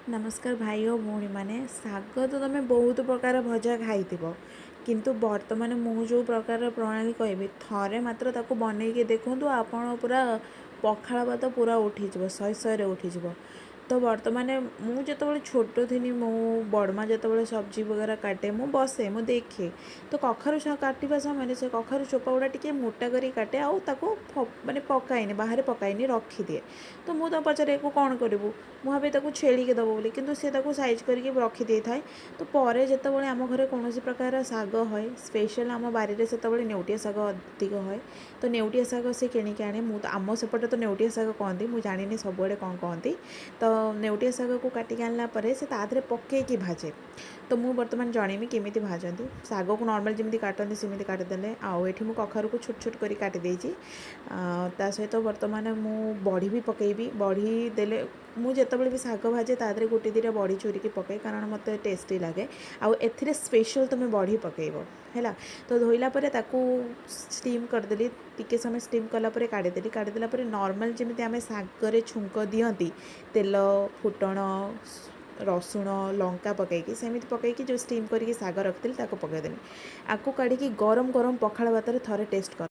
नमस्कार भाई और भौणी मैंने शाग तो तुम बहुत प्रकार भजा खाई किंतु बर्तमान मु जो प्रकार प्रणाली कहबी थरे मात्र ताको बनईके देखूँ आपण पूरा पखाड़ भात पूरा उठीज शहे शहे उठीज। तो बर्तमान मुझे छोट थी मो बड़मा जो सब्जी वगैरह काटे मु बसे मु देखे तो कखारु काटा समय से कखारु चोपा गुड़ा टी मोटा करी काटे आउ माने पकाइनि बाहर पकाइनि रखिदिए। तो मुझे पचारे को कौन करूँ मुझे ताको छेलिके दब बोली किंतु सी साइज करके रखी दे थाए। तो पर जितेबाला आम घर कौन प्रकार शाग है स्पेशल आम बारी से नेउटिया शाग अधिक है। तो नेउटिया शाग से किणिक आने आम सेपटे तो नेउटिया शाग कहती मुझे जानी सबुआड़े कौन कहती। तो नेउटिया शाग को काटिक आनला से तादरे पकईकी भाजे। तो मुझे बर्तमान जनइमी केमी भाजती शाग को नॉर्मल जमी काटती सेमती काटिदेले आउ मु कखारू को छोट छोट कर काटी देती। ता सहित बर्तमान मु बड़ी भी पकईबी बड़ी देले मुझे भी शाग भाजे तादरे गोटे दुटा बड़ी चूरिकी पकाए कारण मत टेस्टी लगे। आउ एथिरे स्पेशल तुम बड़ी पकईब है। तो धोइला परे ताकू स्टीम करदेली टिके समय स्टीम कलापर काढ़ीदेला नॉर्मल जमी आम शागरे छुंक दियंती तेल फुटण रसुण लंका पकईकी सेमती पकईकी जो स्टीम करके शाग रखी पकईदेली आपको काढ़ी गरम गरम पखाड़ भात रे थरे टेस्ट कर।